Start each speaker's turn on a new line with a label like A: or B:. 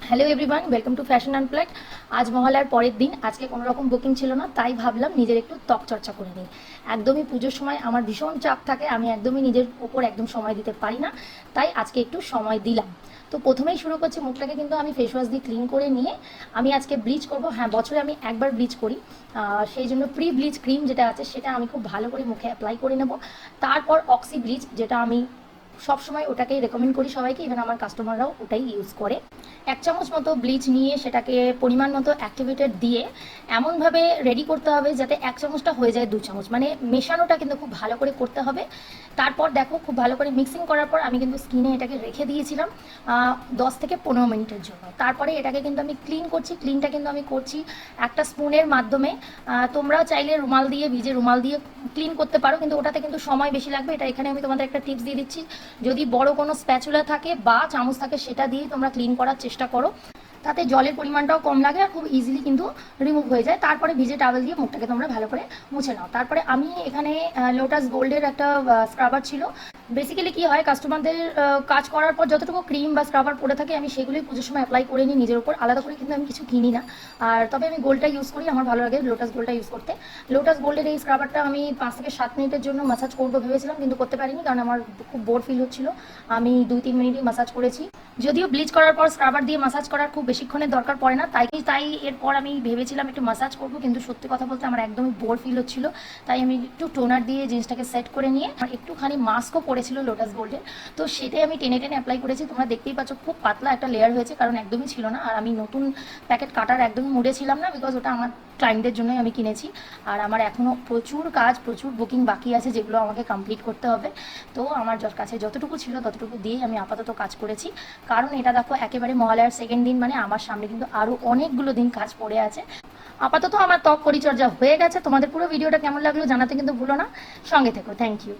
A: Hello everyone, welcome to fashion unplugged. আজ মহালয়ার পরের দিন, আজকে কোনো রকম বুকিং ছিল না, তাই ভাবলাম নিজের একটু ত্বক চর্চা করে নিই। একদমই পুজোর সময় আমার ভীষণ চাপ থাকে, আমি একদমই নিজের ওপর একদম সময় দিতে পারি না, তাই আজকে একটু সময় দিলাম। তো প্রথমেই শুরু করছি, মুখটাকে কিন্তু আমি ফেস ওয়াশ দিয়ে ক্লিন করে নিয়ে আমি আজকে ব্লিচ করব। হ্যাঁ, বছরে আমি একবার ব্লিচ করি, সেই জন্য প্রি ব্লিচ ক্রিম যেটা আছে সেটা আমি খুব ভালো করে মুখে অ্যাপ্লাই করে নেব। তারপর অক্সি ব্লিচ, যেটা আমি সবসময় ওটাকেই রেকমেন্ড করি সবাইকে, ইভেন আমার কাস্টমাররাও ওটাই ইউজ করে। 1 চামচ মতো ব্লিচ নিয়ে সেটাকে পরিমাণ মতো অ্যাক্টিভেটেড দিয়ে এমনভাবে রেডি করতে হবে যাতে 1 চামচটা হয়ে যায় 2 চামচ, মানে মেশানোটা কিন্তু খুব ভালো করে করতে হবে। তারপর দেখো, খুব ভালো করে মিক্সিং করার পর আমি কিন্তু স্কিনে এটাকে রেখে দিয়েছিলাম 10 থেকে 15 মিনিটের জন্য। তারপরে এটাকে কিন্তু আমি ক্লিন করছি। ক্লিনটা কিন্তু আমি করছি একটা স্পুনের মাধ্যমে। তোমরা চাইলে রুমাল দিয়ে, ভিজে রুমাল দিয়ে ক্লিন করতে পারো, কিন্তু ওটাতে কিন্তু সময় বেশি লাগবে। এটা এখানে আমি তোমাদের একটা টিপস দিয়ে দিচ্ছি, যদি বড় কোনো স্প্যাচুলা থাকে বা চামচ থাকে সেটা দিয়ে তোমরা ক্লিন করার চেষ্টা করো, তাতে জলের পরিমাণটাও কম লাগে আর খুব ইজিলি কিন্তু রিমুভ হয়ে যায়। তারপরে ভিজে টাওয়েল দিয়ে মুখটাকে তোমরা ভালো করে মুছে নাও। তারপরে আমি এখানে লোটাস গোল্ডের একটা স্ক্রাবার ছিল। বেসিক্যালি কি হয়, কাস্টমারদের কাজ করার পর যতটুকু ক্রিম বা স্ক্রাবার পড়ে থাকে আমি সেগুলোই পুজোর সময় অ্যাপ্লাই করে নিই নিজের উপর, আলাদা করে কিন্তু আমি কিছু কিনি না। আর তবে আমি গোল্ডটা ইউজ করি, আমার ভালো লাগে লোটাস গোল্ডটা ইউজ করতে। লোটাস গোল্ডের এই স্ক্রাবারটা আমি 5 থেকে 7 মিনিটের জন্য মাসাজ করবো ভেবেছিলাম, কিন্তু করতে পারিনি কারণ আমার খুব বোর ফিল হচ্ছিল। আমি 2-3 মিনিটই মাসাজ করেছি। যদিও ব্লিচ করার পর স্ক্রাবার দিয়ে মাসাজ করার খুব বেশিক্ষণের দরকার পড়ে না, তাই এরপর আমি ভেবেছিলাম একটু মাসাজ করবো, কিন্তু সত্যি কথা বলতে আমার একদমই বোর ফিল হচ্ছিল। তাই আমি একটু টোনার দিয়ে জিনিসটাকে সেট করে নিয়ে, আর একটুখানি মাস্কও পড়েছিল লোটাস গোল্ডের, তো সেটাই আমি টেনে টেনে অ্যাপ্লাই করেছি। তোমরা দেখতেই পাচ্ছ খুব পাতলা একটা লেয়ার হয়েছে, কারণ একদমই ছিল না। আর আমি নতুন প্যাকেট কাটার একদমই মুডে ছিলাম না, বিকজ ওটা আমার ক্লায়েন্টদের জন্যই আমি কিনেছি। আর আমার এখনও প্রচুর কাজ, প্রচুর বুকিং বাকি আছে যেগুলো আমাকে কমপ্লিট করতে হবে। তো আমার কাছে যতটুকু ছিল ততটুকু দিয়েই আমি আপাতত কাজ করেছি। কারণ এটা দেখো, একেবারে মহালয়ার সেকেন্ড দিন, মানে আমার সামনে কিন্তু আরও অনেকগুলো দিন কাজ পড়ে আছে। আপাতত আমার ত্বক পরিচর্যা হয়ে গেছে। তোমাদের পুরো ভিডিওটা কেমন লাগলো জানাতে কিন্তু ভুলো না। সঙ্গে থেকো। Thank you.